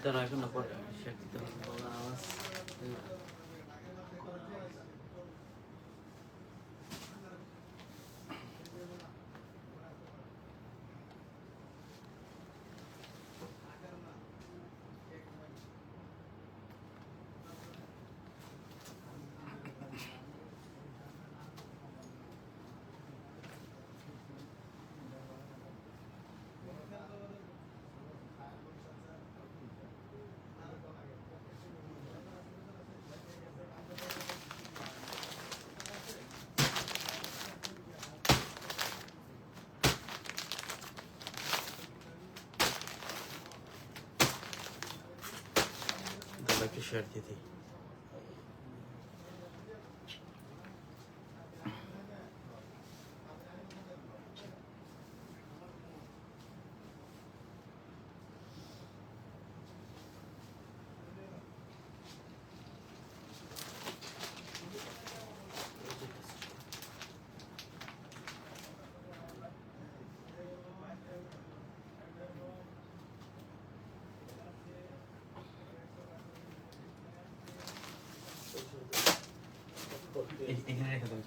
দাঁড়া এখন না পরে শেয়ার দিতে হবে আওয়াজ একটু শেয়ার দিয়ে দিই। এখানে রেখে দেবো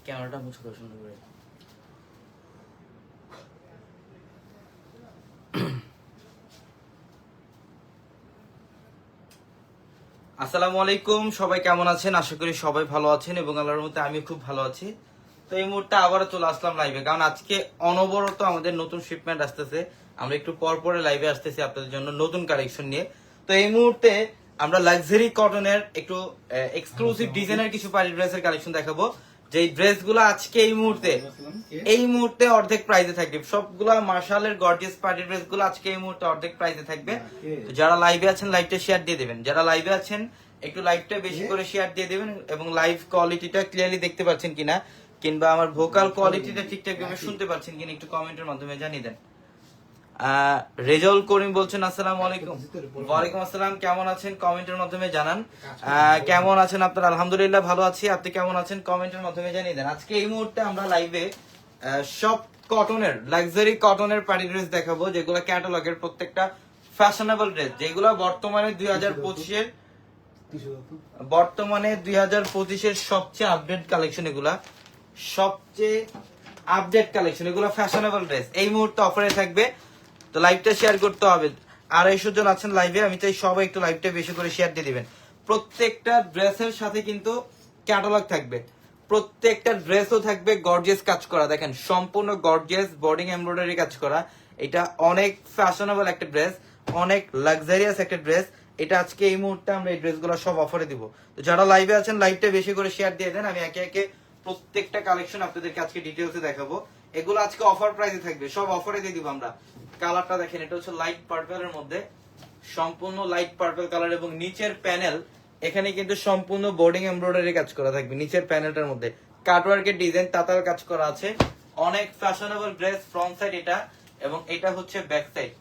ক্যামেরাটা মুছে দাও সুন্দর করে। আসসালামু আলাইকুম, সবাই কেমন আছেন? আশা করি সবাই ভালো আছেন এবং আল্লাহর মধ্যে আমি খুব ভালো আছি। তো এই মুহূর্তে আবারও চলে আসলাম লাইভে, কারণ আজকে অনবরত আমাদের নতুন শিপমেন্ট আসতেছে। আমরা একটু পর পরে লাইভে আসতেছি আপনাদের জন্য নতুন কালেকশন নিয়ে। তো এই মুহূর্তে আমরা লাক্সারি কটনের একটু এক্সক্লুসিভ ডিজাইনের কিছু পার্টি ড্রেসের কালেকশন দেখাবো। যে ড্রেসগুলো আজকে এই মুহূর্তে অর্ধেক প্রাইসে থাকবে। সবগুলা মার্শালের গর্জিয়াস পার্টি ড্রেসগুলো আজকে এই মুহূর্তে অর্ধেক প্রাইসে থাকবে। তো যারা লাইভে আছেন লাইভটা শেয়ার দিয়ে দেবেন, যারা লাইভে আছেন একটু লাইভটা বেশি করে শেয়ার দিয়ে দেবেন এবং লাইভ কোয়ালিটিটা ক্লিয়ারলি দেখতে পাচ্ছেন কিনা, কিংবা আমার ভোকাল কোয়ালিটিটা ঠিকঠাক ভাবে শুনতে পাচ্ছেন কিনা একটু কমেন্টের মাধ্যমে জানিয়ে দেন। রেজাউল করিম বলছেন আসসালামু আলাইকুম। ওয়ালাইকুম আসসালাম, কেমন আছেন কমেন্টের মাধ্যমে জানান। কেমন আছেন আপনারা? আলহামদুলিল্লাহ ভালো আছি, আপনি কেমন আছেন কমেন্টের মাধ্যমে জানিয়ে দেন। আজকে এই মুহূর্তে আমরা লাইভে সব কটনের লাক্সারি কটনের পার্টি ড্রেস দেখাবো, যেগুলো ক্যাটালগের প্রত্যেকটা ফ্যাশনেবল ড্রেস, যেগুলো বর্তমানে 2025-এর সবচেয়ে আপডেট কালেকশন। এগুলা সবচেয়ে আপডেট কালেকশন, এগুলো ফ্যাশনেবল ড্রেস এই মুহূর্তে অফারে থাকবে। তো লাইভটা শেয়ার করতে হবে। 250 জন আছেন লাইভে, আমি চাই সবাই একটু লাইভটা বেশি করে শেয়ার দিয়ে দিবেন। প্রত্যেকটা ড্রেসের সাথে কিন্তু ক্যাটালগ থাকবে, প্রত্যেকটা ড্রেসও থাকবে গর্জিয়াস কাজ করা। দেখেন সম্পূর্ণ গর্জিয়াস বোর্ডিং এমব্রয়ডারি কাজ করা। এটা অনেক ফ্যাশনেবল একটা ড্রেস, অনেক লাক্সারিয়াস একটা ড্রেস। এটা আজকে এই মুহূর্তে আমরা এই ড্রেসগুলো সব অফারে দিব। তো যারা লাইভে আছেন লাইভটা বেশি করে শেয়ার দিয়ে দেন, আমি একে একে প্রত্যেকটা কালেকশন আপনাদেরকে আজকে ডিটেইলসে দেখাবো। এগুলো আজকে অফার প্রাইসে থাকবে, সব অফারে দিয়ে দিব আমরা। কালারটা দেখেন, এটা হচ্ছে লাইট পার্পলের মধ্যে, সম্পূর্ণ লাইট পার্পল কালার এবং নিচের প্যানেল এখানে কিন্তু সম্পূর্ণ বোর্ডিং এমব্রয়ডারি কাজ করা থাকবে। নিচের প্যানেলটার মধ্যে কাটওয়ার্কের ডিজাইন তাতার কাজ করা আছে। অনেক ফ্যাশনেবল ড্রেস। ফ্রন্ট সাইড এটা এবং এটা হচ্ছে ব্যাক সাইড।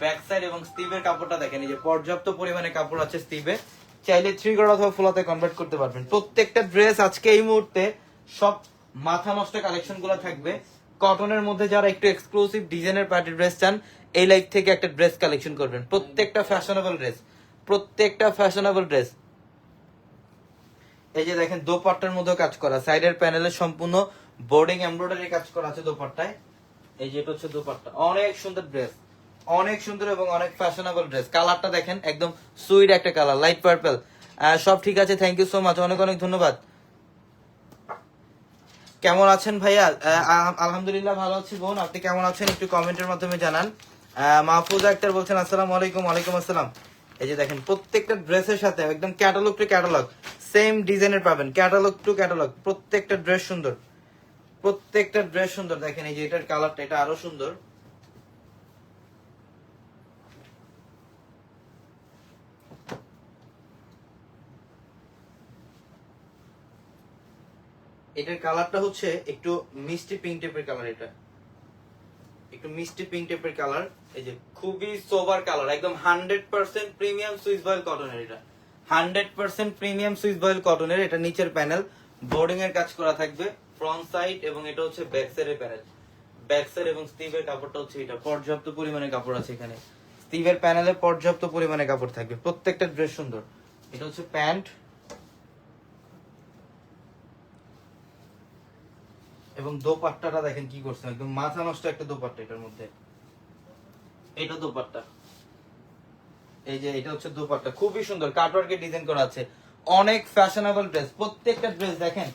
ব্যাক সাইড এবং স্টিভের কাপড়টা দেখেন, এই যে পর্যাপ্ত পরিমাণে কাপড় আছে স্টিভে। চাইলে 3 কট অথবা ফুল হাতে কনভার্ট করতে পারবেন। প্রত্যেকটা ড্রেস আজকে এই মুহূর্তে সব মাথা নষ্ট কালেকশন গুলো থাকবে। কটনের মধ্যে যারা একটু এক্সক্লুসিভ ডিজাইনের পার্টি ড্রেস চান, এই লাইভ থেকে একটা ড্রেস কালেকশন করবেন। প্রত্যেকটা ফ্যাশনেবল ড্রেস, প্রত্যেকটা ফ্যাশনেবল ড্রেস। এই যে দেখেন দোপাট্টার মধ্যে কাজ করা, সাইডের প্যানেলে সম্পূর্ণ বোর্ডিং এমব্রয়ডারি কাজ করা আছে দোপাট্টায়। এই যে এটা হচ্ছে দোপাট্টা, অনেক সুন্দর ড্রেস, অনেক সুন্দর এবং অনেক ফ্যাশনেবল ড্রেস। কালারটা দেখেন একদম সুইট একটা কালার, লাইট পার্পল। সব ঠিক আছে, থ্যাংক ইউ সো মাচ, অনেক অনেক ধন্যবাদ। কেমন আছেন ভাইয়া? আলহামদুলিল্লাহ ভালো আছি বোন, আপনি কেমন আছেন একটু কমেন্টের মাধ্যমে জানান। মাহফুজা আক্তার বলছেন আসসালামু আলাইকুম। ওয়ালাইকুম আসসালাম। এই যে দেখেন প্রত্যেকটা ড্রেসের সাথে একদম ক্যাটালগ টু ক্যাটালগ সেম ডিজাইনের পাবেন, ক্যাটালগ টু ক্যাটালগ। প্রত্যেকটা ড্রেস সুন্দর, প্রত্যেকটা ড্রেস সুন্দর। দেখেন এই যে এটার কালারটা, এটা আরো সুন্দর। এটার কালারটা হচ্ছে একটু মিষ্টি পিঙ্ক টাইপের কালার, এটা একটু মিষ্টি পিঙ্ক টাইপের কালার। এই যে খুবই সোবার কালার, একদম 100% প্রিমিয়াম সুইস বয়েল কটনের, এটা 100% প্রিমিয়াম সুইস বয়েল কটনের। এটা নিচের প্যানেল বোর্ডিং এর কাজ করা থাকবে ফ্রন্ট সাইড, এবং এটা হচ্ছে ব্যাক সাইডের প্যানেল। ব্যাক সাইড এবং স্টিভের কাপড়টা হচ্ছে এটা, পর্যাপ্ত পরিমাণে কাপড় আছে এখানে। স্টিভের প্যানেলে পর্যাপ্ত পরিমাণে কাপড় থাকবে, প্রত্যেকটা ড্রেস সুন্দর। এটা হচ্ছে প্যান্ট এবং দোপাট্টাটা দেখেন কি করছে, একদম মাথা নষ্ট একটা দোপাট্টা এটার মধ্যে। এটা দোপাট্টা, এই যে এটা হচ্ছে দোপাট্টা, খুবই সুন্দর কাটওয়ার্কের ডিজাইন করা আছে। অনেক ফ্যাশনেবল ড্রেস, প্রত্যেকটা ড্রেস দেখেন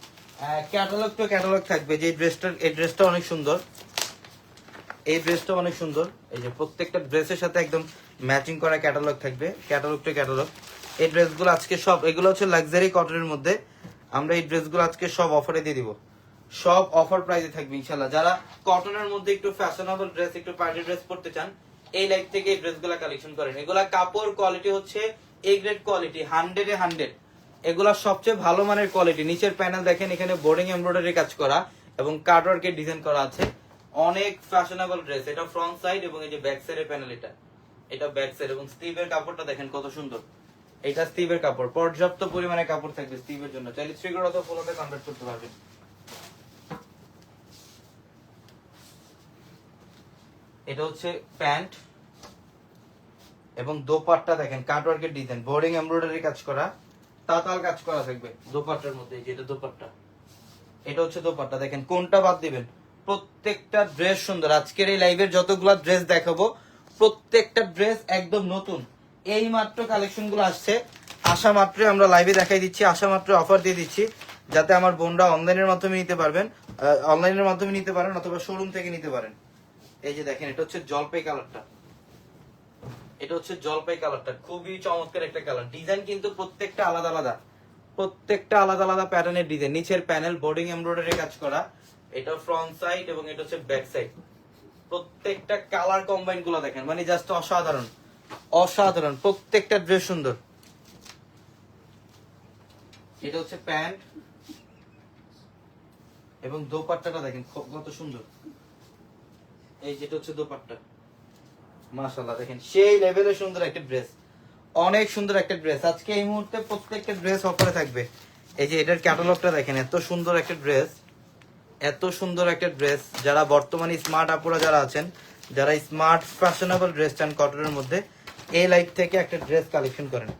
ক্যাটালগ টু ক্যাটালগ থাকবে। যে এই ড্রেসটা অনেক সুন্দর, এই ড্রেসটা অনেক সুন্দর। এই যে প্রত্যেকটা ড্রেসের সাথে একদম ম্যাচিং করা ক্যাটালগ থাকবে, ক্যাটালগ টু ক্যাটালগ। এই ড্রেসগুলো আজকে সব, এগুলো হচ্ছে লাক্সারি কটনের মধ্যে। আমরা এই ড্রেসগুলো আজকে সব অফারে দিয়ে দিব, সব অফার প্রাইসে থাকবে ইনশাল্লাহ। যারা কটনের মধ্যে একটু ফ্যাশনেবল ড্রেস, একটু পার্টি ড্রেস পরতে চান, এই লাইফ থেকে এই ড্রেসগুলো কালেকশন করেন। এগুলা কাপড় কোয়ালিটি হচ্ছে এ গ্রেড কোয়ালিটি, 100 এ 100। এগুলা সবচেয়ে ভালো মানের কোয়ালিটি। নিচের প্যানেল দেখেন, এখানে বোর্ডিং এমব্রয়ডারি কাজ করা এবং কাটওয়ার্কের ডিজাইন করা আছে। অনেক ফ্যাশনেবল ড্রেস। এটা ফ্রন্ট সাইড এবং এই যে ব্যাক সাইডের প্যানেল, এটা ব্যাক সাইড। এবং স্টিভের কাপড়টা দেখেন কত সুন্দর, এটা স্টিভের কাপড়, পর্যাপ্ত পরিমাণে কাপড় থাকবে স্টিভের জন্য। চাইলে থ্রিকোয়ার্টার অথবা ফোলোতে কনভার্ট করতে পারবেন। এটা হচ্ছে প্যান্ট এবং দোপাট্টা দেখেন কাটওয়ার্কের ডিজাইন, বোর্ডিং এমব্রয়ডারি কাজ করা, তাতাল কাজ করা থাকবে দোপাট্টার মধ্যে। যেটা দোপাট্টা, এটা হচ্ছে দোপাট্টা। দেখেন কোনটা বাদ দিবেন, প্রত্যেকটা ড্রেস সুন্দর। আজকের এই লাইভের যতগুলা ড্রেস দেখাবো প্রত্যেকটা ড্রেস একদম নতুন। এই মাত্র কালেকশন গুলো আসছে, আসা মাত্রই আমরা লাইভে দেখাই দিচ্ছি, আসা মাত্র অফার দিয়ে দিচ্ছি, যাতে আমার বোনরা অনলাইনের মাধ্যমে নিতে পারবেন, অনলাইনের মাধ্যমে নিতে পারেন অথবা শোরুম থেকে নিতে পারেন। এই যে দেখেন, এটা হচ্ছে জলপাই কালারটা, এটা হচ্ছে জলপাই কালারটা, খুবই চমৎকার একটা কালার। ডিজাইন কিন্তু প্রত্যেকটা আলাদা আলাদা, প্রত্যেকটা আলাদা আলাদা প্যাটার্নের ডিজাইন। নিচের প্যানেল বোর্ডিং এমব্রয়ডারি কাজ করা, এটা ফ্রন্ট সাইড এবং এটা হচ্ছে ব্যাক সাইড। প্রত্যেকটা কালার কম্বাইন গুলো দেখেন, মানে জাস্ট অসাধারণ, অসাধারণ। প্রত্যেকটা ড্রেস সুন্দর। এটা হচ্ছে প্যান্ট এবং দোপাট্টাটা দেখেন কত সুন্দর। এই যেটা হচ্ছে দোপাট্টা, মাশাআল্লাহ দেখেন সেই লেভেলে সুন্দর একটা ড্রেস, অনেক সুন্দর একটা ড্রেস। আজকে এই মুহূর্তে প্রত্যেকটা ড্রেস অফারে থাকবে। এই যে এটার ক্যাটালগটা দেখেন, এত সুন্দর একটা ড্রেস, এত সুন্দর একটা ড্রেস। যারা বর্তমানে স্মার্ট আপুরা যারা আছেন, যারা স্মার্ট ফ্যাশনেবল ড্রেস চান কটনের মধ্যে, এই লাইফ থেকে একটা ড্রেস কালেকশন করেন,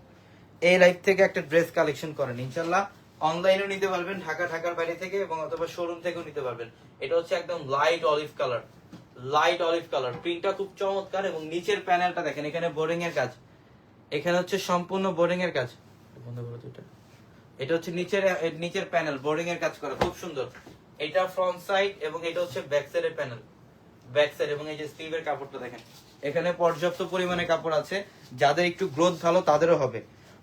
এই লাইফ থেকে একটা ড্রেস কালেকশন করেন। ইনশাল্লাহ অনলাইনেও নিতে পারবেন, ঢাকার বাইরে থেকে, এবং অথবা শোরুম থেকেও নিতে পারবেন। এটা হচ্ছে একদম light olive colour, light olive colour. প্রিন্টটা খুব চমৎকার এবং নিচের প্যানেলটা দেখেন, এখানে বোর্ডিং এর কাজ, এখানে হচ্ছে সম্পূর্ণ বোর্ডিং এর কাজ। এটা হচ্ছে নিচের প্যানেল বোর্ডিং এর কাজ করা, খুব সুন্দর। এটা ফ্রন্ট সাইড এবং এটা হচ্ছে ব্যাক সাইডের প্যানেল, ব্যাক সাইড। এবং এই যে স্লিভের কাপড়টা দেখেন, এখানে পর্যাপ্ত পরিমাণে কাপড় আছে, যাদের একটু গ্রোথ ভালো তাদেরও হবে।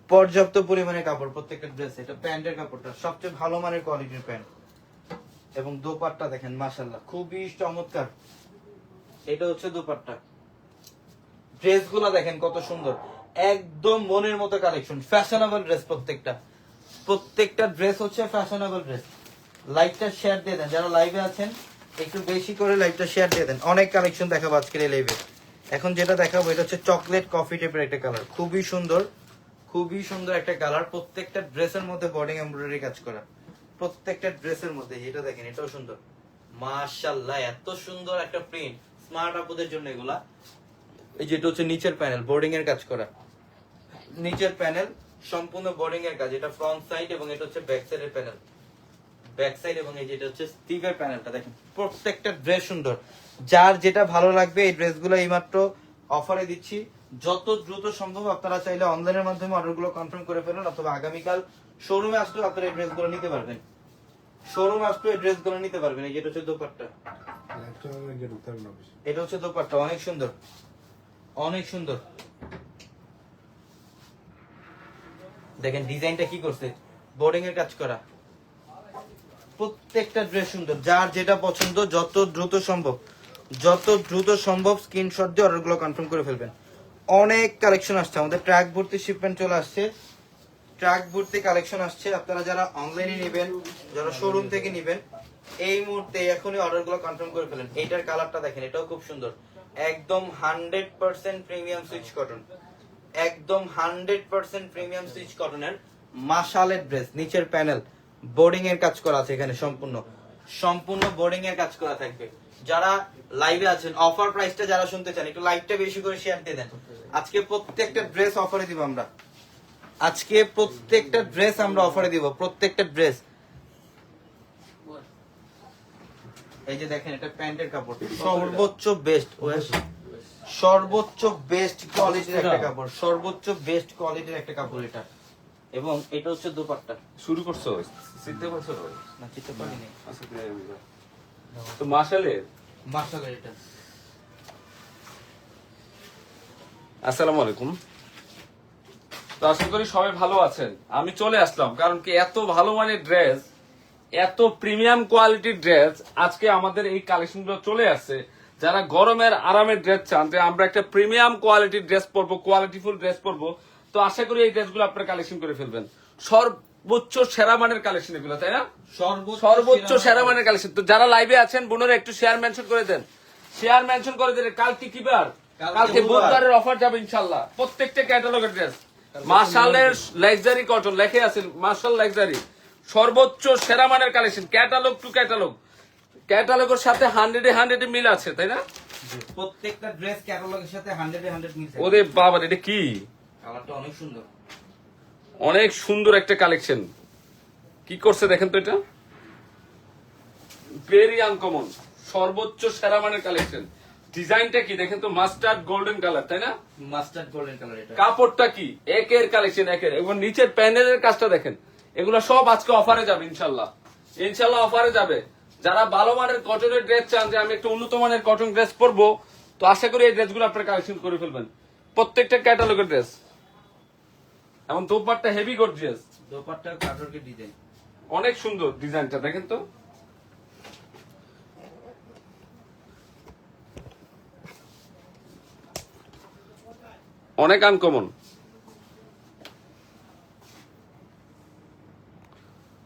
পর্যাপ্ত পরিমাণে কাপড় প্রত্যেকটা ড্রেসে। এটা প্যান্টের কাপড়টা সবচেয়ে ভালো মানের কোয়ালিটির প্যান্ট এবং দোপাট্টা দেখেন মাশাআল্লাহ খুবই চমৎকার। এটা হচ্ছে দোপাট্টা। ড্রেসগুলো দেখেন কত সুন্দর, একদম মনের মতো কালেকশন, ফ্যাশনেবল ড্রেস। প্রত্যেকটা ড্রেস হচ্ছে ফ্যাশনেবল ড্রেস। লাইভটা শেয়ার দিয়ে দেন, যারা লাইভে আছেন একটু বেশি করে লাইভটা শেয়ার দিয়ে দেন। অনেক কালেকশন দেখাবো আজকের এই লাইভে। এখন যেটা দেখাবো এটা হচ্ছে চকলেট কফি টাইপের একটা কালার, খুবই সুন্দর, খুবই সুন্দর একটা কালার। প্রত্যেকটা ড্রেসের মধ্যে বোর্ডিং এমব্রয়ডারি কাজ করা, প্রত্যেকটা ড্রেসের মধ্যে। এটা দেখেন, এটাও সুন্দর মাশাআল্লাহ, এত সুন্দর একটা প্রিন্ট স্মার্ট আপুদের জন্য এগুলা। এই যেটা হচ্ছে নিচের প্যানেল বোর্ডিং এর কাজ করা, নিচের প্যানেল সম্পূর্ণ বোর্ডিং এর কাজ। এটা ফ্রন্ট সাইড এবং এটা হচ্ছে ব্যাক সাইডের প্যানেল, ব্যাক সাইড। এবং এই যেটা হচ্ছে স্টিভের প্যানেলটা দেখেন। প্রত্যেকটা ড্রেস সুন্দর, যার যেটা ভালো লাগবে এই ড্রেসগুলো এইমাত্র অফারে দিচ্ছি। যত দ্রুত সম্ভব আপনারা চাইলে অনলাইনের মাধ্যমে অর্ডারগুলো কনফার্ম করে ফেলুন, অথবা আগামীকাল শোরুমে আসলেও আপনারা এই ড্রেসগুলো নিতে পারবেন, শোরুমে আসলেও এই ড্রেসগুলো নিতে পারবেন। এই যেটা হচ্ছে দোপাট্টা, এটা হচ্ছে দোপাট্টা, অনেক সুন্দর, অনেক সুন্দর। দেখেন ডিজাইনটা কি করছে, বোর্ডিং এর কাজ করা। প্রত্যেকটা ড্রেস সুন্দর, যার যেটা পছন্দ যত দ্রুত সম্ভব স্ক্রিনশট দিয়ে অর্ডারগুলো কনফার্ম করে ফেলবেন। অনেক কালেকশন আসছে, আমাদের ট্র্যাক ভর্তি শিপমেন্ট চলে আসছে। ট্রাক ভর্তি কালেকশন আসছে। আপনারা যারা অনলাইনে নেবেন, যারা শোরুম থেকে নেবেন, এই মুহূর্তে এখনই অর্ডারগুলো কনফার্ম করে ফেলেন। এইটার কালারটা দেখেন, এটাও খুব সুন্দর, একদম 100% প্রিমিয়াম সুইচ কটন, একদম 100% প্রিমিয়াম সুইচ কটনের মাশালের ড্রেস। নিচের প্যানেল বোর্ডিং এর কাজ করা আছে, এখানে সম্পূর্ণ বোর্ডিং এর কাজ করা থাকবে। যারা লাইভে আছেন, অফার প্রাইসটা যারা শুনতে চান, একটু লাইভটা বেশি করে শেয়ার দিয়ে দেন। আজকে প্রত্যেকটা ড্রেস অফারে দিব আমরা, আজকে প্রত্যেকটা ড্রেস আমরা অফারে দিব, প্রত্যেকটা ড্রেস। এই যে দেখেন, এটা প্যান্টের কাপড়, সর্বোচ্চ বেস্ট, সর্বোচ্চ বেস্ট কোয়ালিটির একটা কাপড়, সর্বোচ্চ বেস্ট কোয়ালিটির একটা কাপড় এটা। এবং এটা হচ্ছে দোপাট্টা। শুরু করছো চিনতে পারছো না, চিন্তা করিনি। তো মাশালের এটা। আসসালামু আলাইকুম। তো আশা করি সবাই ভালো আছেন। আমি চলে আসলাম কারণ কি এত ভালো মানের ড্রেস, এত প্রিমিয়াম কোয়ালিটির ড্রেস আজকে আমাদের এই কালেকশন গুলো চলে আসছে। যারা গরমের আরামের ড্রেস চান যে আমরা একটা প্রিমিয়াম কোয়ালিটির ড্রেস পরবো, কোয়ালিটিফুল ড্রেস পরবো, তো আশা করি এই ড্রেসগুলো আপনারা কালেকশন করে ফেলবেন। সর্বোচ্চ সেরা মানের কালেকশন এগুলো, তাই না? সর্বোচ্চ সেরা মানের কালেকশন। তো যারা লাইভে আছেন বোনেরা একটু শেয়ার মেনশন করে দেন, শেয়ার মেনশন করে দেন। কালকে কি বার? কালকে বুধবারের অফার যাবে ইনশাল্লাহ। প্রত্যেকটা ক্যাটালগের ড্রেস মাশালের লাক্সারি কটন লেখে আছে, মাশাল লাক্সারি, সর্বোচ্চ সেরা মানের কালেকশন, ক্যাটালগ টু ক্যাটালগ। ক্যাটালগের সাথে 100-100 মিল আছে, তাই না? প্রত্যেকটা ড্রেস ক্যাটালগের সাথে 100-100 মিল আছে। ওরে বাবা, এটা কি কালারটা অনেক সুন্দর, অনেক সুন্দর একটা কালেকশন। কি করছে দেখেন তো, এটা ভেরি আনকমন, সর্বোচ্চ সেরা মানের কালেকশন। ডিজাইনটা কি দেখেন তো, মাস্টার্ড গোল্ডেন কালার, তাই না? মাস্টার্ড গোল্ডেন কালার এটা। কাপড়টা কি একের কালেকশন একের। এবং নিচের প্যানেলের কাজটা দেখেন, এগুলো সব আজকে অফারে যাবে ইনশাল্লাহ, ইনশাল্লাহ অফারে যাবে। যারা ভালো মানের কটনের ড্রেস চান যে আমি একটা উন্নত মানের কটন ড্রেস পরবো, তো আশা করি এই ড্রেসগুলো আপনারা কালেকশন করে ফেলবেন। প্রত্যেকটা ক্যাটালগের ড্রেস। এবং দোপাট্টা হেভি গর্জিয়াস, দোপাট্টা কাটওয়ার্কের ডিজাইন অনেক সুন্দর। ডিজাইনটা দেখেন তো, অনেক আনকমন।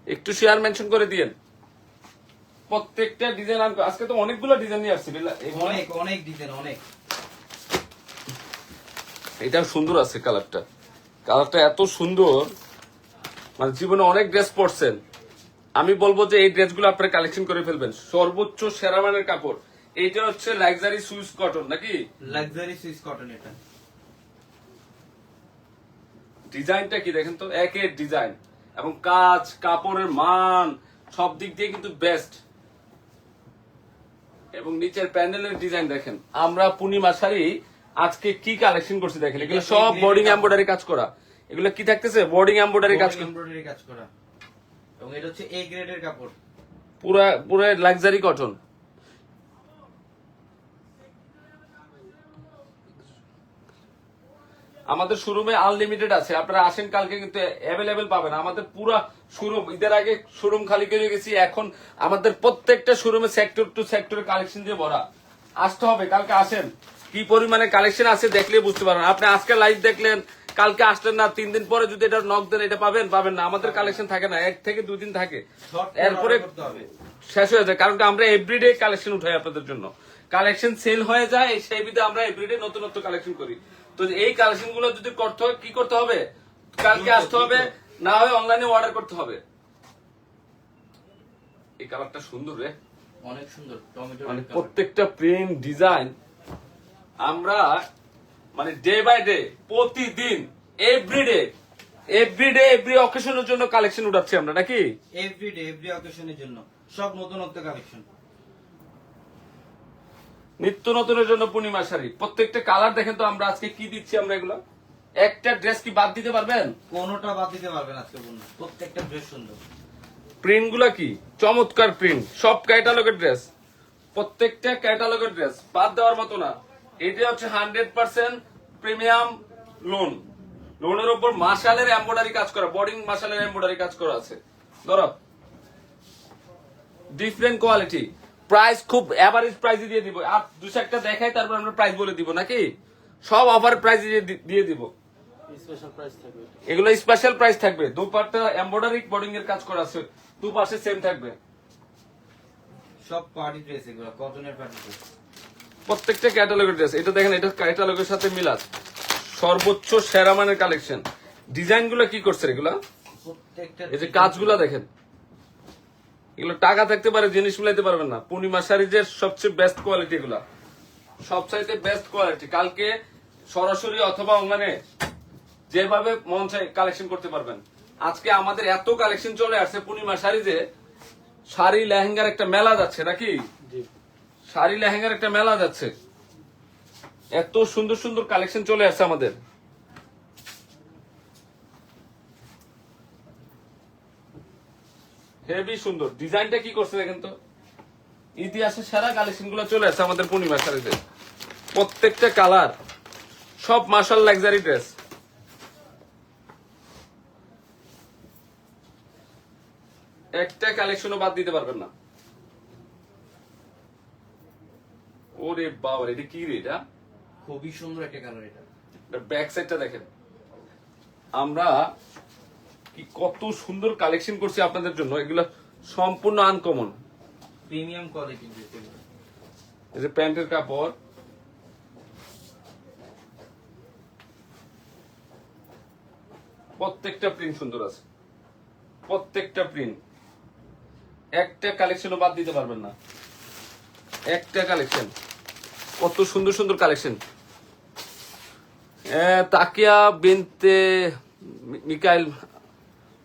একটু শেয়ার মেনশন করে দিয়েন। প্রত্যেকটা ডিজাইন আজকে তো অনেকগুলো ডিজাইন নিয়ে আসছি। অনেক অনেক ডিজাইন, অনেক। এটা সুন্দর আছে কালারটা, কালারটা এত সুন্দর, মানে জীবনে অনেক ড্রেস পরছেন। আমি বলবো যে এই ড্রেসগুলো আপনারা কালেকশন করে ফেলবেন। সর্বোচ্চ সেরা মানের কাপড়। এইটা হচ্ছে লাক্সারি সুইস কটন নাকি? লাক্সারি সুইস কটন এটা। ডিজাইনটা কি দেখেন তো, একের ডিজাইন এবং কাজ, কাপড়ের মান সব দিক দিয়ে কিন্তু বেস্ট। এবং নিচের প্যান্ডেলের ডিজাইন দেখেন। আমরা পূর্ণিমা শাড়ি আজকে কি কালেকশন করছি দেখেন, এগুলো সব বোর্ডিং এমব্রয়ডারি কাজ করা। এগুলো কি থাকতেছে? বোর্ডিং এমব্রয়ডারি কাজ করা। এবং এটা হচ্ছে এ গ্রেডের কাপড়, পুরা পুরো লাক্সারি কটন। আমাদের শোরুমে আনলিমিটেড আছে, আপনারা আসেন কালকে কিন্তু অ্যাভেলেবেল পাবেন। আমাদের পুরো শোরুম, ঈদের আগে শোরুম খালি করে গেছি, এখন আমাদের প্রত্যেকটা শোরুমে সেক্টর টু সেক্টরে কালেকশন দিয়ে ভরা। আসতে হবে, কালকে আসেন। কি পরিমাণে কালেকশন আছে দেখলে বুঝতে পারবেন। আপনি আজকে লাইভ দেখলেন, কালকে আসলেন না, 3 দিন পরে যদি এটা নক দেন এটা পাবেন না। আমাদের কালেকশন থাকে না, 1 থেকে 2 দিন থাকে, এরপরে শেষ হয়ে যায়। কারণ আমরা এভরিডে কালেকশন উঠাই আপনাদের জন্য। কালেকশন সেল হয়ে যায়, সেই বিধে আমরা এভরিডে নতুন কালেকশন করি। তো এই কালেকশন গুলো যদি করতে হয়, কি করতে হবে? কালকে আসতে হবে, না হয় অনলাইনে অর্ডার করতে হবে। এই কালারটা সুন্দর রে, অনেক সুন্দর। টমেটো মানে প্রত্যেকটা প্রিন্ট ডিজাইন আমরা মানে ডে বাই ডে, প্রতিদিন, এভরিডে এভরি অকেশনের জন্য কালেকশন উঠাচ্ছি আমরা নাকি? এভরিডে এভরি অকেশনের জন্য সব নতুনত্ব কালেকশন, নিত্য নতুনের জন্য পূর্ণিমা শাড়ি। প্রত্যেকটা কালার দেখেন তো আমরা আজকে কি দিচ্ছি। আমরা এগুলো একটা ড্রেস কি বাদ দিতে পারবেন? কোনোটা বাদ দিতে পারবেন আজকে বলুন। প্রত্যেকটা ড্রেস সুন্দর, প্রিন্ট গুলা কি চমৎকার প্রিন্ট, সব ক্যাটালগের ড্রেস, প্রত্যেকটা ক্যাটালগের ড্রেস বাদ দেওয়ার মতো না। এটা হচ্ছে 100% প্রিমিয়াম লোন, লোনের উপর মাশালের এমব্রয়ডারি কাজ করা, বোর্ডিং মাশালের এমব্রয়ডারি কাজ করা আছে। ধরো ডিফারেন্ট কোয়ালিটি, প্রাইস খুব এভারেজ প্রাইসে দিয়ে দিব। আর 2-1টা দেখাই, তারপর আমরা প্রাইস বলে দিব নাকি? সব অফার প্রাইস দিয়ে দিব। স্পেশাল প্রাইস থাকবে। এগুলো স্পেশাল প্রাইস থাকবে। দুপাট্টা এমব্রয়ডারি বোর্ডিং এর কাজ করা আছে, দুপাশে সেম থাকবে। সব পার্টি ড্রেস এগুলো, কটনের পার্টি ড্রেস। প্রত্যেকটা ক্যাটালগের ড্রেস। এটা দেখেন, এটা ক্যাটালগের সাথে মিল আছে, সর্বোচ্চ সেরা মানের কালেকশন। ডিজাইন গুলো কি করছে এগুলা, প্রত্যেকটা এই যে কাজগুলা দেখেন, এগুলো টাকা থাকতে পারে, জিনিস মিলাইতে পারবেন না। পূর্ণিমা শাড়িজের সবচেয়ে বেস্ট কোয়ালিটি, এগুলা সবচাইতে বেস্ট কোয়ালিটি। কালকে সরাসরি অথবা অনলাইনে যেভাবে মন চাই কালেকশন করতে পারবেন। আজকে আমাদের এত কালেকশন চলে আসছে পূর্ণিমা শাড়িজে, শাড়ি লেহেঙ্গার একটা মেলা যাচ্ছে নাকি, জি শাড়ি লেহেঙ্গার একটা মেলা যাচ্ছে। এত সুন্দর সুন্দর কালেকশন চলে আসছে আমাদের। হেভি সুন্দর ডিজাইনটা কি করছে দেখেন তো, ইতিহাসের সেরা কালেকশন গুলো চলে আসছে আমাদের পূর্ণিমা শাড়িতে। প্রত্যেকটা কালার সব মার্শাল লাক্সারি ড্রেস। একটা কালেকশনও বাদ দিতে পারবেন না। ওরে বাবা, এটা কি রে, এটা খুবই সুন্দর একটা কালার। এটা ব্যাক সাইডটা দেখেন, আমরা কি কত সুন্দর কালেকশন করছি আপনাদের জন্য। এগুলো সম্পূর্ণ আনকমন, প্রিমিয়াম কোয়ালিটি ড্রেস এগুলো। এই যে প্যান্টের কাপড়, প্রত্যেকটা প্রিন্ট সুন্দর আছে, প্রত্যেকটা প্রিন্ট। একটা কালেকশনও বাদ দিতে পারবেন না, একটা কালেকশন। কত সুন্দর সুন্দর কালেকশন। তাকিয়া বিনতে মিকাইল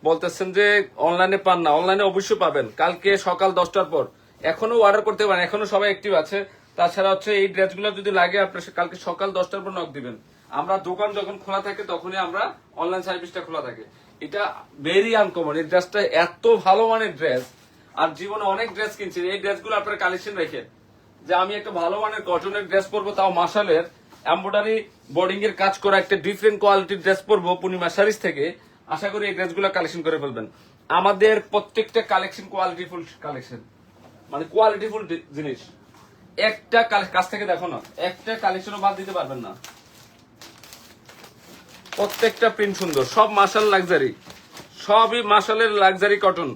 বলতেছেন যে অনলাইনে পান না, অনলাইনে অবশ্যই পাবেন কালকে সকাল 10টার পর। এখনো অর্ডার করতে পারেন, এখনো সবাই অ্যাক্টিভ আছে। তাছাড়া হচ্ছে এই ড্রেসগুলো যদি লাগে আপনার কালকে সকাল 10টার পর নক দিবেন। আমরা দোকান যখন খোলা থাকে তখনই আমরা অনলাইন সার্ভিসটা খোলা থাকে। এটা ভেরি আনকমন, এই ড্রেসটা এত ভালো মানের ড্রেস। আর জীবনে অনেক ড্রেস কিনছি, এই ড্রেসগুলো আপনারা কালেকশন রেখে যে আমি একটা ভালো মানের কটনের ড্রেস পরবো, তাও মার্শালের এমব্রয়ডারি বোর্ডিং এর কাজ করা একটা ডিফারেন্ট কোয়ালিটির ড্রেস পরবো পূর্ণিমা শাড়িজ থেকে। আশা করি এই ড্রেসগুলো কালেকশন করে ফেলবেন। আমাদের প্রত্যেকটা কালেকশন কোয়ালিটিফুল কালেকশন, মানে কোয়ালিটিফুল জিনিস। একটা কাছ থেকে দেখো না, একটা কালেকশনও বাদ দিতে পারবেন না। প্রত্যেকটা প্রিন্ট সুন্দর, সব মার্শাল লাক্সারি, সবই মার্শালের লাক্সারি কটন।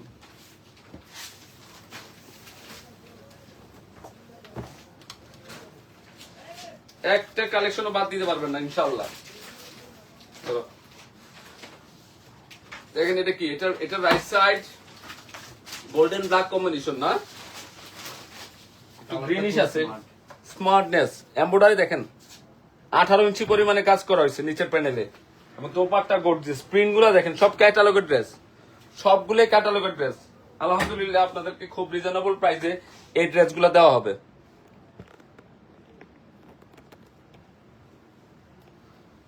একটা কালেকশনও বাদ দিতে পারবেন না ইনশাআল্লাহ। চলো দেখেন, এটা কি, এটা right side golden black combination না, গ্রিনিশ আছে, স্মার্টনেস। এমব্রয়ডারি দেখেন 18 ইঞ্চি পরিমাণে কাজ করা হয়েছে নিচের প্যানেলে, এবং দোপাট্টা গর্জিয়াস। প্রিন্ট গুলা দেখেন, সব ক্যাটালগের ড্রেস, সবগুলোই ক্যাটালগের ড্রেস। আলহামদুলিল্লাহ আপনাদেরকে খুব রিজনেবল প্রাইসে এই ড্রেসগুলো দেওয়া হবে।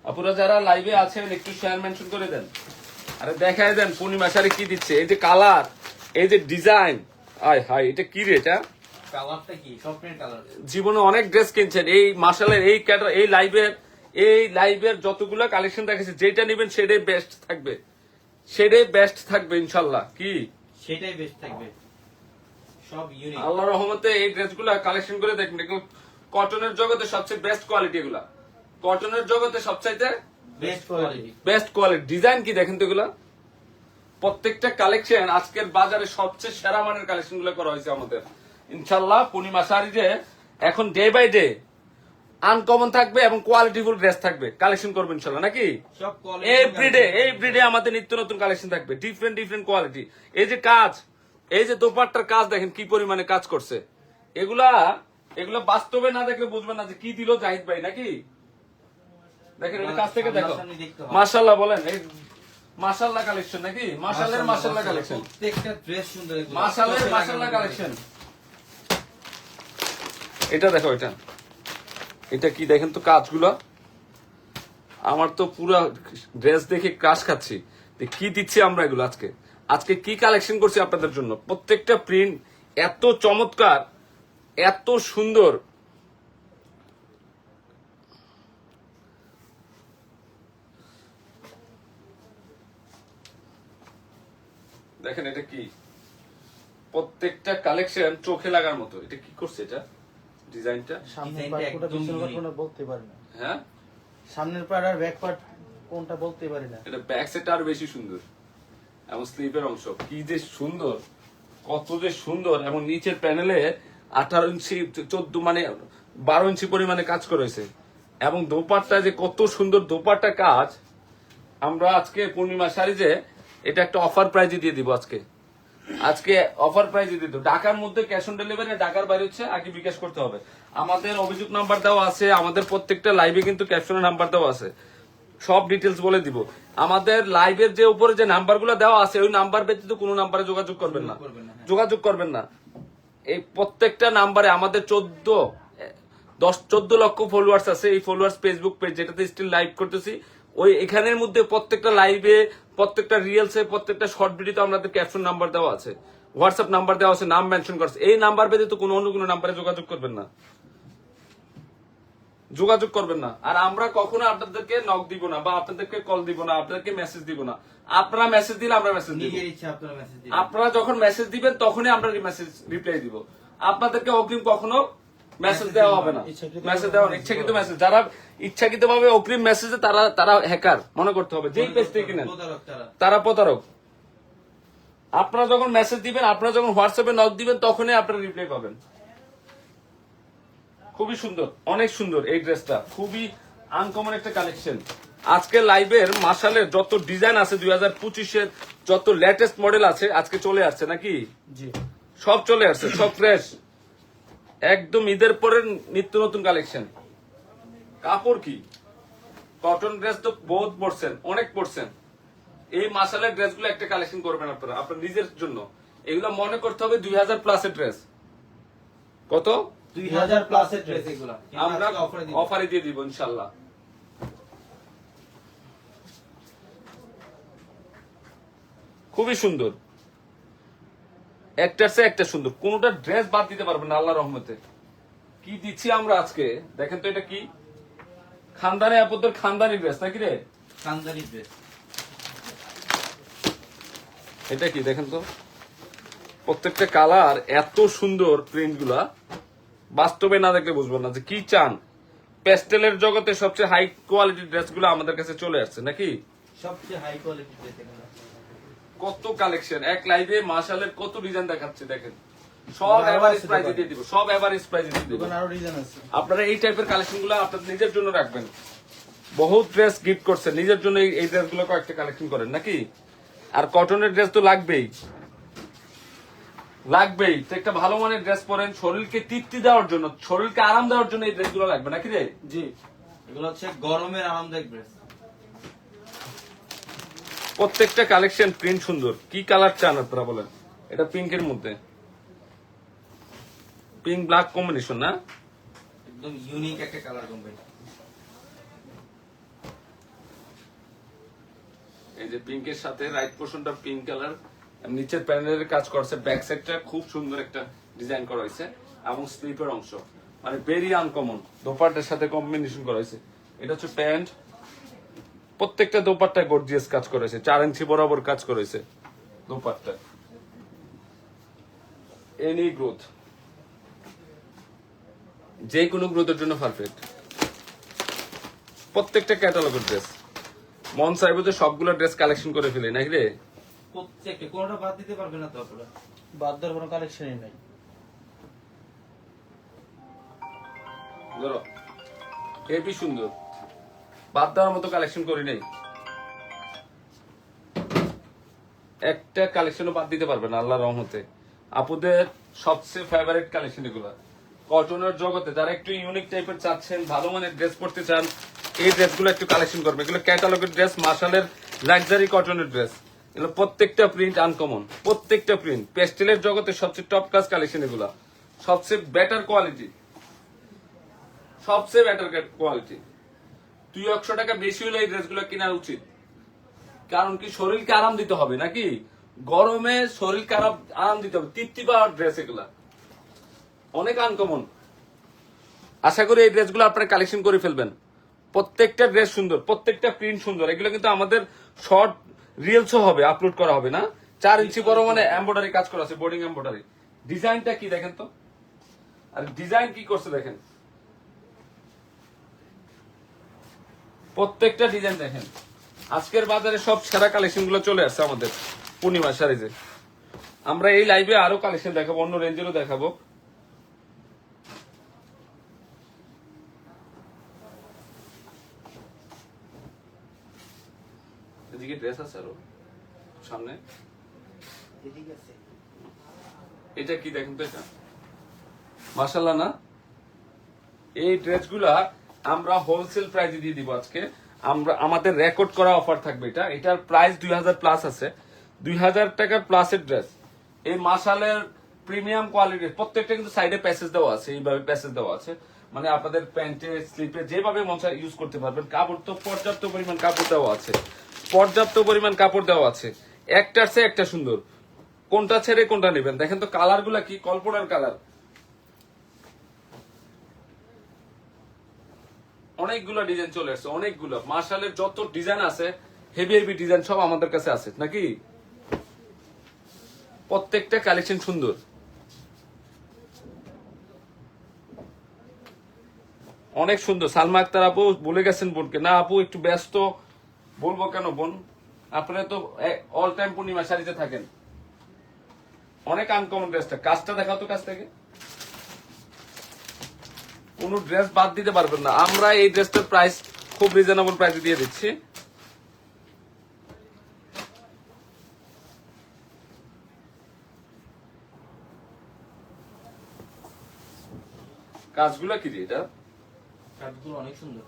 আপনারা যারা লাইভে আছেন একটু শেয়ার মেনশন করে দেন, আরে দেখায় দেন পূর্ণিমা শাড়ি কি দিচ্ছে। এই যে কালার, এই যে ডিজাইন, আয় হাই, এটা কি রে, এটা কালারটা কি স্বপ্নের কালার। জীবনে অনেক ড্রেস কিনছেন এই মার্শালের এই লাইভের যতগুলো কালেকশন দেখেছে, যেটা নেবেন সেটাই বেস্ট থাকবে, সেটাই বেস্ট থাকবে ইনশাল্লাহ। কি সেটাই বেস্ট থাকবে, সব ইউনিক। আল্লাহর রহমতে এই ড্রেসগুলো কালেকশন করে দেখবেন। কটনের জগতে সবচেয়ে বেস্ট কোয়ালিটি, এগুলা কটনের জগতে সবচাইতে best quality. Best quality. Design কি দেখেন তো, এগুলা প্রত্যেকটা কালেকশন আজকের বাজারে সবচেয়ে সেরা মানের কালেকশন গুলো করা হয়েছে আমাদের। ইনশাল্লাহ পূর্ণিমা শাড়িতে এখন ডে বাই ডে আনকমন থাকবে এবং কোয়ালিটিফুল ড্রেস থাকবে। কালেকশন করবেন ইনশাল্লাহ নাকি, সব এভরিডে আমাদের নিত্য নতুন কালেকশন থাকবে, ডিফারেন্ট কোয়ালিটি। এই যে কাজ, এই যে দোপাট্টার কাজ দেখেন কি পরিমাণে কাজ করছে। এগুলা বাস্তবে না দেখলে বুঝবেন না যে কি দিল জাহিদ ভাই নাকি। দেখেন এটা কাছ থেকে দেখো, মাশাআল্লাহ বলেন, এই মাশাআল্লাহ কালেকশন নাকি, মাশাআল্লাহ কালেকশন, প্রত্যেকটা ড্রেস সুন্দর, মাশাআল্লাহ কালেকশন। এটা দেখো, এটা কি দেখেন তো কাজগুলো, আমার তো পুরো ড্রেস দেখে ক্রাশ খাচ্ছি। কি দিচ্ছি আমরা এগুলো, আজকে কি কালেকশন করছি আপনাদের জন্য। প্রত্যেকটা প্রিন্ট এত চমৎকার, এত সুন্দর। দেখেন এটা কি, প্রত্যেকটা কালেকশন চোখে লাগার মতো। এটা কি করছে, এটা ডিজাইনটা, সামনের পার্টটা পিছনের পার্টটা বলতে পারি না। হ্যাঁ সামনের পার্ট আর ব্যাক পার্ট কোনটা বলতে পারি না। এটা ব্যাক সাইডটা আরো বেশি সুন্দর এবং স্লিপের অংশ কি যে সুন্দর, কত যে সুন্দর, এবং নিচের প্যানেলে 18 ইঞ্চি 14 মানে 12 ইঞ্চি পরিমাণে কাজ করেছে, এবং দোপাট্টা যে কত সুন্দর দোপাট্টা কাজ। আমরা আজকে পূর্ণিমা শাড়ি যে এটা একটা অফার প্রাইজে দিয়ে দিব আজকে অফার প্রাইজে দিয়ে দিব। ঢাকার মধ্যে ক্যাশ অন ডেলিভারি, ঢাকার বাইরে হচ্ছে আগে বিকাশ করতে হবে। আমাদের অভিযোগ নাম্বার দেওয়া আছে, আমাদের প্রত্যেকটা লাইভে কিন্তু ক্যাপশনের নাম্বার দেওয়া আছে, সব ডিটেলস বলে দিব। আমাদের লাইভের যে উপরে যে নাম্বারগুলো দেওয়া আছে ওই নাম্বার ব্যতীত কোনো নাম্বারে যোগাযোগ করবেন না, যোগাযোগ করবেন না। এই প্রত্যেকটা নাম্বারে আমাদের 14 লক্ষ ফলোয়ার্স আছে। এই ফলোয়ার্স ফেসবুক পেজ যেটাতে স্টিল লাইভ করতেছি, ওই এখানের মধ্যে প্রত্যেকটা লাইভে, প্রত্যেকটা রিলসে, প্রত্যেকটা শর্ট ভিডিওতে আমাদের ক্যাপশন নাম্বার দেওয়া আছে, হোয়াটসঅ্যাপ নাম্বার দেওয়া আছে, নাম মেনশন করছে। এই নাম্বার ব্যতীত কোনো অন্য কোনো নাম্বারে যোগাযোগ করবেন না, যোগাযোগ করবেন না। আর আমরা কখনো আপনাদেরকে নক দিব না বা আপনাদেরকে কল দিব না, আপনাদেরকে মেসেজ দিব না। আপনারা মেসেজ দিলে আমরা মেসেজ দিব, নিজের ইচ্ছা আপনারা মেসেজ দিন। আপনারা যখন মেসেজ দিবেন তখনই আমরা মেসেজ রিপ্লাই দিব। আপনাদেরকে অগ্রিম কখনো মেসেজ দেওয়া হবে না। মেসেজ দেওয়া ইচ্ছাকৃত মেসেজ, যারা ইচ্ছাকৃত ভাবে অগ্রিম মেসেজে তারা হ্যাকার মনে করতে হবে, যেই পেজ থেকে কিনেন তারা প্রতারক। আপনারা যখন মেসেজ দিবেন, আপনারা যখন হোয়াটসঅ্যাপে নক দিবেন তখনই আপনারা রিপ্লাই পাবেন। খুবই সুন্দর, অনেক সুন্দর এই ড্রেসটা, খুবই আনকমন একটা কালেকশন। আজকে লাইভের মাশালের যত ডিজাইন আছে 2025-এর যত লেটেস্ট মডেল আছে আজকে চলে আসছে নাকি? জি, সব চলে আসছে, সব ফ্রেশ, একদম ঈদের পরের নিত্য নতুন কালেকশন। কাপড় কি কটন ড্রেস তো বহুত পড়ছেন, অনেক পড়ছেন। এই মাশালের ড্রেসগুলো একটা কালেকশন করবেন আপনারা আপনার নিজের জন্য। এগুলো মনে করতে হবে 2000 প্লাসের ড্রেস। কত? 2000 প্লাসের ড্রেস এগুলা আমরা অফারে দিয়ে দিব ইনশাআল্লাহ। খুবই সুন্দর, একটার চেয়ে একটা সুন্দর, কোনটা ড্রেস বাদ দিতে পারবেন না আল্লাহর রহমতে। কি দিচ্ছি আমরা আজকে দেখেন তো, এটা কি খানদানি আপদের খানদানি ড্রেস নাকি রে? খানদানি ড্রেস। এটা কি দেখেন তো, প্রত্যেকটা কালার এত সুন্দর, প্রিন্ট গুলা বাস্তবে না দেখলে বুঝবেন না যে কি চান। প্যাস্টেলের জগতে সবচেয়ে হাই কোয়ালিটির ড্রেস গুলো আমাদের কাছে চলে আসছে নাকি? সবচেয়ে হাই কোয়ালিটির ড্রেস এগুলো। কত কালেকশন এক লাইভে মাশাআল্লাহ, কত ডিজাইন দেখাচ্ছে দেখেন। সব এভারেজ প্রাইসে দিয়ে দিব, সব এভারেজ প্রাইসে দিয়ে দিব। আরো ডিজাইন আছে। আপনারা এই টাইপের কালেকশন গুলো আপনাদের নিজের জন্য রাখবেন। বহুত ড্রেস গিফট করছেন, নিজের জন্য এই ড্রেস গুলো কয়েকটা কালেকশন করেন নাকি? আর কটনের ড্রেস তো লাগবেই, লাগবেই। তো একটা ভালো মানের ড্রেস পরেন, শরীরকে তৃপ্তি দেওয়ার জন্য, শরীরকে আরাম দেওয়ার জন্য এই ড্রেসগুলো লাগবে নাকি রে? জি, এগুলো হচ্ছে গরমের আরামদায়ক ড্রেস। প্রত্যেকটা কালেকশন প্রিন্ট সুন্দর। কি কালার চান আপনারা বলেন? এটা পিঙ্কের মধ্যে, পিঙ্ক ব্ল্যাক কম্বিনেশন না? একদম ইউনিক একটা কালার কম্বিনেশন। এই যে পিঙ্কের সাথে রাইট পোর্শনটা পিঙ্ক কালার, নিচের প্যানেলের কাজ করছে, ব্যাক সাইডটা খুব সুন্দর একটা ডিজাইন করা হয়েছে, এবং স্লিপের অংশ মানে ভেরি আনকমন, দোপাট্টার সাথে কম্বিনেশন করা হয়েছে। এটা হচ্ছে প্যান্ট, প্রত্যেকটা দোপাট্টায় গর্জিয়াস কাজ করেছে, 4 ইঞ্চি বরাবর কাজ করেছে দোপাট্টা। এনি গ্রোথ, যে কোনো গ্রোথের জন্য পারফেক্ট। প্রত্যেকটা ক্যাটালগের ড্রেস মন চাইবো যে সবগুলো ড্রেস কালেকশন করে ফেলে নাকি রে? প্রত্যেকটা কোনটা বাদ দিতে পারবে না তো আপনারা। বাদ দেওয়ার কোনো কালেকশনই নাই। ধরো হেভি সুন্দর, বাদ দেওয়ার মতো কালেকশন করি নাই, একটা কালেকশনও বাদ দিতে পারবে না আল্লাহর রহমতে। আপুদের সবচেয়ে ফেভারিট কালেকশন এগুলো। কটনের জগতে যারা একটু ইউনিক টাইপের চাচ্ছেন, ভালো মানের ড্রেস পড়তে চান, এই ড্রেসগুলো একটু কালেকশন করবে। এগুলো ক্যাটালগের ড্রেস, মার্শালের লাক্সারি কটনের ড্রেস। এগুলো প্রত্যেকটা প্রিন্ট আনকমন, প্রত্যেকটা প্রিন্ট পেস্টেলের জগতে সবচেয়ে টপ ক্লাস কালেকশন এগুলা, সবচেয়ে বেটার কোয়ালিটি, সবচেয়ে বেটার কোয়ালিটি। 200 টাকা বেশি হলে এই ড্রেসগুলো কেনা উচিত। কারণ কি, শরীরকে আরাম দিতে হবে নাকি? গরমে শরীরকে আরাম দিতে হবে, তৃপ্তি পাওয়ার ড্রেস এগুলা অনেক আনকমন। আশা করি এই ড্রেসগুলো আপনারা কালেকশন করে ফেলবেন। প্রত্যেকটা ড্রেস সুন্দর, প্রত্যেকটা প্রিন্ট সুন্দর। এগুলো কিন্তু আমাদের শর্ট রিলসও হবে, আপলোড করা হবে না। 4 ইঞ্চি বড় মানে এমব্রয়ডারি কাজ করা আছে, বোর্ডিং এমব্রয়ডারি। ডিজাইনটা কি দেখেন তো, আর ডিজাইন কি করছে দেখেন, প্রত্যেকটা ডিজাইন দেখেন। আজকের বাজারে সব সেরা কালেকশন গুলো চলে আসছে আমাদের পূর্ণিমা শাড়িতে। আমরা এই লাইভে আরো কালেকশন দেখাবো, অন্য রেঞ্জেরও দেখাবো। এদিকে ড্রেস আছে আরো সামনে, এটা কি দেখেন তো, এটা মাশাআল্লাহ না? এই ড্রেসগুলা আমরা হোলসেল প্রাইসে দিয়ে দিব আজকে। আমরা আমাদের রেকর্ড করা অফার থাকবে। এটার প্রাইস 2000 প্লাস আছে, 2000 টাকার প্লাসের ড্রেস। এই মাশালের প্রিমিয়াম কোয়ালিটির প্রত্যেকটা কিন্তু সাইডে প্যাসেজ দেওয়া আছে, এইভাবে প্যাসেজ দেওয়া আছে, মানে আপনাদের প্যান্টে স্লিপে যেভাবে মন চায় ইউজ করতে পারবেন। কাপড় তো পর্যাপ্ত পরিমাণ কাপড় দেওয়া আছে, পর্যাপ্ত পরিমাণ কাপড় দেওয়া আছে। একটার চেয়ে একটা সুন্দর, কোনটা ছেড়ে কোনটা নেবেন। দেখেন তো কালার গুলা কি কল্পনার কালার। অনেকগুলো ডিজাইন চলে আসছে, অনেকগুলো। মার্শালের যত ডিজাইন আছে, হেভি হেভি ডিজাইন সব আমাদের কাছে আছে নাকি। প্রত্যেকটা কালেকশন সুন্দর। অনেক সুন্দর। সালমা আক্তার আপু বলে গেছেন বোনকে, না আপু একটু ব্যস্ত। বলবো কেন বোন, আপনারা তো অল টাইম পূর্ণিমা শাড়িতে থাকেন। অনেক আনকমন ড্রেসটা, কাজটা দেখাও তো, কাছ থেকে কোন ড্রেস বাদ দিতে পারবেন না। আমরা এই ড্রেসটার প্রাইস খুব রিজনেবল প্রাইসে দিয়ে দিচ্ছি। কাজগুলো কি এটা, কাজগুলো অনেক সুন্দর।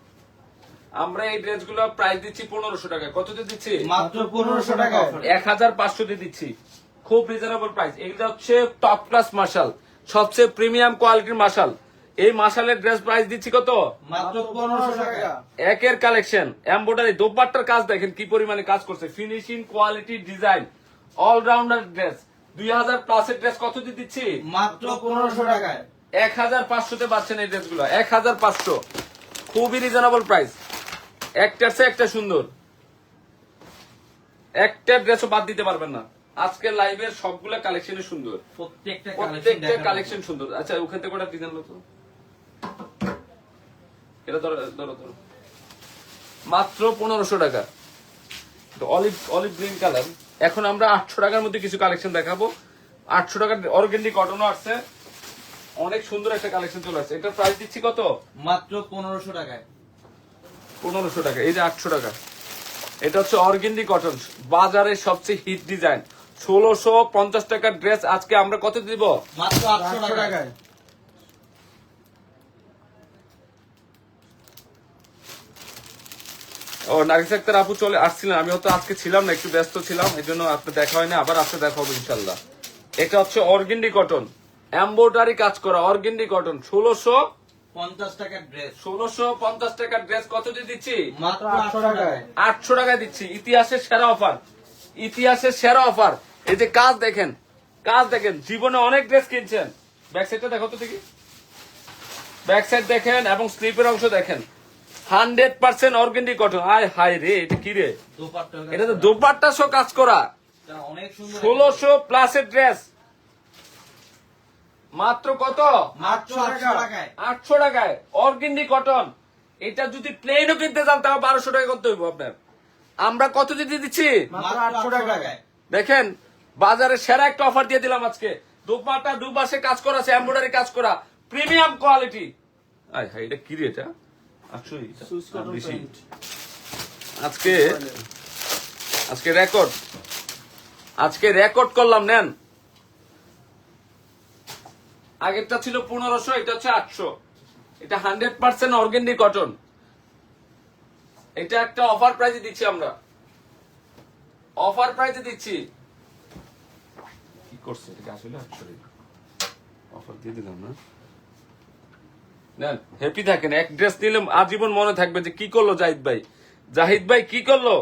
আমরা এই ড্রেসগুলো প্রাইস দিচ্ছি 1500 টাকা। কত দিয়ে দিচ্ছি? মাত্র 1500 টাকা অফার। 1500 দিয়ে দিচ্ছি, খুব রিজনেবল প্রাইস। এটা হচ্ছে টপ ক্লাস মার্শাল, সবচেয়ে প্রিমিয়াম কোয়ালিটির মার্শাল। এই মার্শালের ড্রেস প্রাইস দিচ্ছি কত? মাত্র 1500 টাকা। একের কালেকশন, এমব্রয়ডারি, দোপাট্টার কাজ দেখেন কি পরিমাণে কাজ করছে, finishing, quality, design, allrounder dress. 2000 প্লাসের ড্রেস কত দিয়ে দিচ্ছি? মাত্র 1500 টাকায়। 1500 তে পাচ্ছেন এই ড্রেসগুলো, 1500। খুবই রিজনেবল প্রাইস। একটার চেয়ে একটা সুন্দর, একটা ড্রেসও বাদ দিতে পারবেন না। আজকের লাইভের সবগুলা কালেকশন সুন্দর, প্রত্যেকটা কালেকশন সুন্দর। আচ্ছা ওখান থেকে ওটা ডিজাইন হতো, এটা ধরো ধরো ধরো, মাত্র 1500 টাকা। Olive olive green colour. এখন আমরা 800 টাকার মধ্যে কিছু কালেকশন দেখাবো। 800 টাকার অর্গানডি কটনও আসছে, অনেক সুন্দর একটা কালেকশন চলে আসছে। এটার প্রাইস দিচ্ছি কত? মাত্র 1500 টাকায়। 1500 টাকা। এই যে 800 টাকা, এটা হচ্ছে অর্গানডি কটন, বাজারের সবচেয়ে হিট ডিজাইন। 1650 টাকার ড্রেস আজকে আমরা কত দিব? মাত্র 800 টাকায়। ও নার্গিস আক্তার আপু চলে আসছিলেন, আমি হয়তো আজকে ছিলাম না, একটু ব্যস্ত ছিলাম, এই জন্য আপনার দেখা হয়নি। আবার আজকে দেখা হবে ইনশাল্লাহ। এটা হচ্ছে অর্গানডি কটন, এমব্রয়ডারি কাজ করা অর্গানডি কটন। 1650 টাকার ড্রেস। 1650 টাকার ড্রেস কত দিয়ে দিচ্ছি? মাত্র 800 টাকায়। 800 টাকায় দিচ্ছি। ইতিহাসের সেরা অফার, ইতিহাসের সেরা অফার। এই যে কাজ দেখেন, কাজ দেখেন। জীবনে অনেক ড্রেস কিনছেন, ব্যাক সাইডটা দেখো তো দেখি, ব্যাক সাইড দেখেন এবং স্লিপের অংশ দেখেন। 100% অর্গানডি কটন। আয় হায় রে, এটা কি রে? এটা তো দোপাট্টা সহ কাজ করা। অনেক সুন্দর। 1600 প্লাসের ড্রেস মাত্র কত? মাত্র 800 টাকায়। 800 টাকায় অর্গানডি কটন। এটা যদি প্লেনও কিনতে যান তাও 1200 টাকা করতে হইব আপনার। আমরা কত দিয়ে দিচ্ছি? মাত্র 800 টাকায়। দেখেন বাজারে সেরা একটা অফার দিয়ে দিলাম আজকে। দোপাট্টা দুপাশে কাজ করা আছে, এমব্রয়ডারি কাজ করা, প্রিমিয়াম কোয়ালিটি। আয় হায়, এটা কি রে? এটা আসলে বেশি। আজকে রেকর্ড, আজকে রেকর্ড করলাম। নেন, আগেরটা ছিল 1500, এটা হচ্ছে 800। এটা 100% অর্গানডি কটন। এটা একটা অফার প্রাইসে দিচ্ছি আমরা, অফার প্রাইসে দিচ্ছি। কি করছে এটা? আসলে 800 অফার দিয়ে দিলাম না। নেন, হ্যাপি থাকেন। এক ড্রেস নিলে আজীবন মনে থাকবে যে কি করলো জাহিদ ভাই, জাহিদ ভাই কি করলো।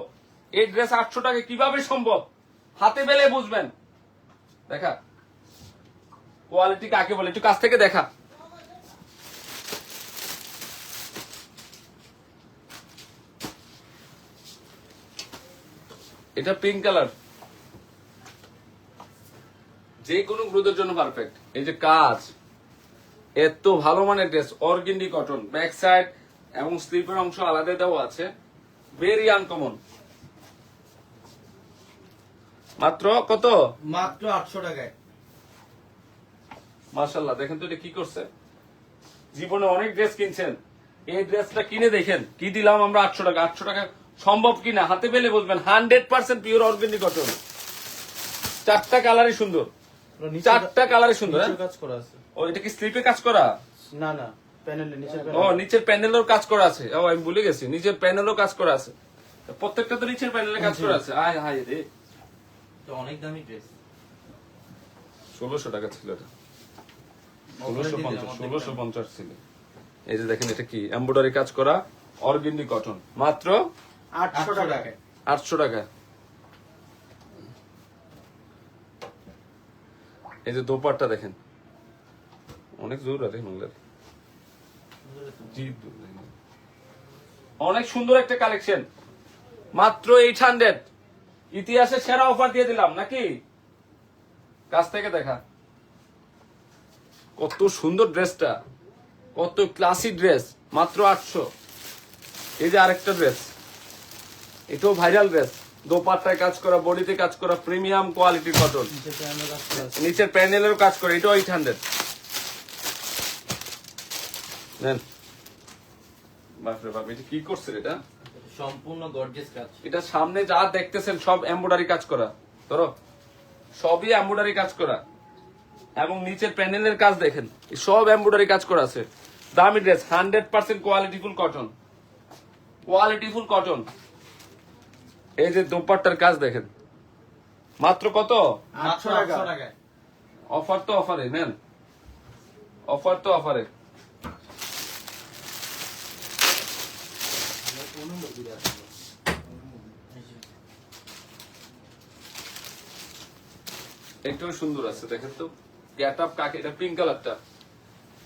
এই ড্রেস 800 টাকা কিভাবে সম্ভব, হাতে পেলে বুঝবেন। দেখা কোয়ালিটি কাকে বলে, একটু কাছ থেকে দেখা। এটা পিঙ্ক কালার, যে কোনো গ্রুপের জন্য পারফেক্ট। এই যে কাজ, এত ভালো মানের dress, organdie cotton, back side এবং স্লিপের অংশ আলাদা দেওয়া আছে, ভেরি আনকমন। মাত্র কত? মাত্র 800 টাকায়। মাশাআল্লাহ, দেখেন তো এটা কি করছে। জীবনে অনেক ড্রেস কিনছেন, এই ড্রেসটা কিনে দেখেন কি দিলাম আমরা 800 টাকা। 800 টাকা সম্ভব কিনা হাতে পেলে বুঝবেন। 100% পিওর অর্গানিক কটন। চারটা কালারই সুন্দর, চারটা কালারই সুন্দর। নিচে কাজ করা আছে। ও এটা কি স্লিপে কাজ করা? না না, প্যানেলে নিচে ও নিচের প্যানেলেও কাজ করা আছে। ও আমি ভুলে গেছি, নিচের প্যানেলও কাজ করা আছে। প্রত্যেকটা তো নিচের প্যানেলে কাজ করা আছে। আয় হায় রে, তো অনেক দামি ড্রেস। 1600 টাকা ছিল এটা। 1650 ছিল। এই যে দেখেন এটা কি এমব্রয়ডারি কাজ করা অর্গানিক কটন, মাত্র 800 টাকায়। 800 টাকা। এই যে দোপাট্টা দেখেন, অনেক জোর আছে বাংলার। জি, অনেক সুন্দর একটা কালেকশন, মাত্র 800। ইতিহাসের সেরা অফার দিয়ে দিলাম নাকি? কাছ থেকে দেখা কত সুন্দর ড্রেসটা, কত ক্লাসি ড্রেস, মাত্র 800। এই যে আরেকটা ড্রেস, এটাও ভাইরাল ড্রেস, দোপাট্টায় কাজ করা, বডিতে কাজ করা, প্রিমিয়াম কোয়ালিটির কটন, নিচে প্যানেলে কাজ করা আছে। নিচের প্যানেলেরও কাজ করে, এটাও 800। নেন বাপরে বাপ, এটা কি করছে এটা? সম্পূর্ণ গর্জিয়াস কাজ। এটা সামনে যা দেখতেছেন সব এমব্রয়ডারি কাজ করা, ধরো সবই এমব্রয়ডারি কাজ করা, এবং নিচের প্যানেলের কাজ দেখেন সব এমব্রয়ডারি কাজ করা আছে। দামি ড্রেস, 100% কোয়ালিটিফুল কটন, কোয়ালিটিফুল কটন। এই যে দোপাট্টার কাজ দেখেন, মাত্র কত? 800 টাকায়। অফার তো অফারে, নেন অফার তো অফারে। একটু সুন্দর আছে, দেখেন তো গেট আপ কাকে, এটা পিঙ্ক কালারটা,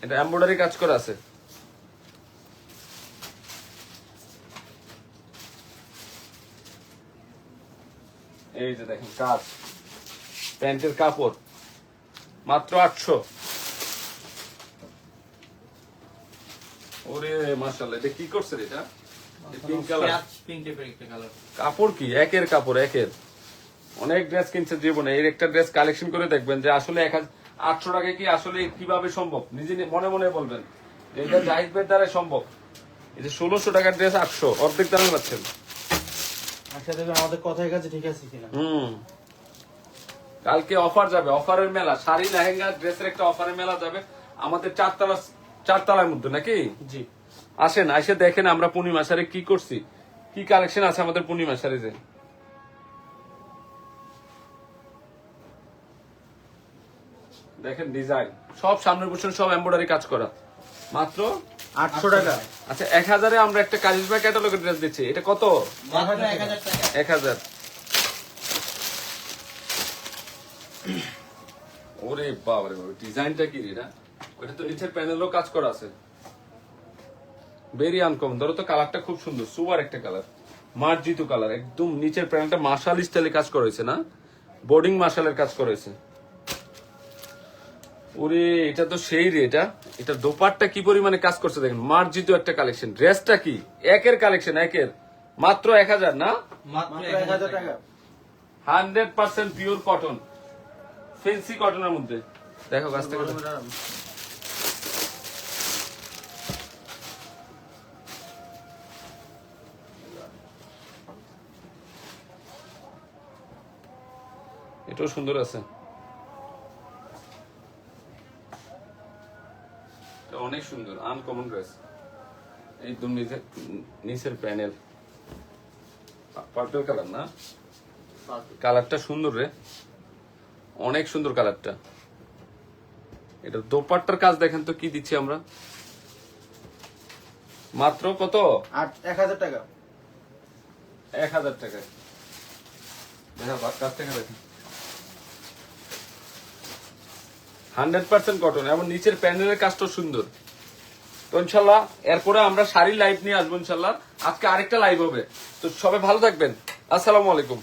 এটা এমব্রয়ডারি কাজ করা আছে। এই যে দেখেন কাজ, প্যান্টের কাপড়, মাত্র 800। ওরে মাশাআল্লাহ, এটা কি করছে এটা? পিঙ্ক কালার, পিঙ্ক টাইপের একটা কালার। কাপড় কি একের কাপড় একের। অনেক ড্রেস কিনছে জীবনে, এই একটা ড্রেস কালেকশন করে দেখবেন যে আসলে 800 টাকায় কি আসলে কিভাবে সম্ভব, নিজে মনে মনে বলবেন যে এটা জাহিদ ভাইয়ের দ্বারা সম্ভব। এই যে 1600 টাকার ড্রেস 800, অর্ধেক দামে পাচ্ছেন। আচ্ছা দেখবেন আমাদের কথায় কাছে ঠিক আছে কিনা। কালকে অফার যাবে, অফারের মেলা, শাড়ি লেহেঙ্গা ড্রেসের একটা অফারের মেলা যাবে আমাদের চারতলার মধ্যে নাকি? জি, আসেন, এসে দেখেন আমরা পূর্ণিমা শাড়ি কি করছি, কি কালেকশন আছে আমাদের পূর্ণিমা শাড়িতে। দেখেন ডিজাইন, সব সামনের পিছনে সব এমব্রয়ডারি কাজ করা, মাত্র 800 টাকা। আচ্ছা 1000-এ আমরা একটা কারিজমা ক্যাটালগের ড্রেস দিচ্ছি, এটা কত? মাত্র 1000 টাকা। 1000। ওরে বাবা রে বাবা, ডিজাইনটা কি রে এটা? ওটা তো নিচের প্যানেলও কাজ করা আছে, ভেরি আনকমন। ধরো তো কালারটা খুব সুন্দর, সুপার একটা কালার, মার্জিত কালার, একদম নিচের প্যানেলটা মার্শাল স্টাইলে কাজ করা হয়েছে না, বোর্ডিং মার্শালের কাজ করা হয়েছে। ওরে এটা তো সেই রে, এটা দোপাট্টা কি পরিমানে কাজ করছে দেখেন, মার্জিত একটা কালেকশন। ড্রেসটা কি একের কালেকশন, একের, মাত্র 1000 না? মাত্র মাত্র 1000 1000 টাকা। টাকা। 100% পিওর কটন, ফেন্সি কটনের মধ্যে। দেখো কাছ থেকে দেখো। এটাও সুন্দর আছে, এটা অনেক সুন্দর, আনকমন ড্রেস। একদম নিচের প্যানেল পার্পল কালার না, কালারটা সুন্দর রে, অনেক সুন্দর কালারটা। এটা দোপাট্টার কাজ দেখেন তো কি দিচ্ছি আমরা, মাত্র কত? 1000 টাকা। 1000 টাকায়। দেখো কাছ থেকে দেখেন, 100% কটন, এবং নিচের প্যানেলের কাজটা সুন্দর। তো ইনশাল্লাহ এরপরে আমরা শাড়ির লাইভ নিয়ে আসবো ইনশাল্লাহ। আজকে আরেকটা লাইভ হবে, তো সবাই ভালো থাকবেন। আসসালামু আলাইকুম।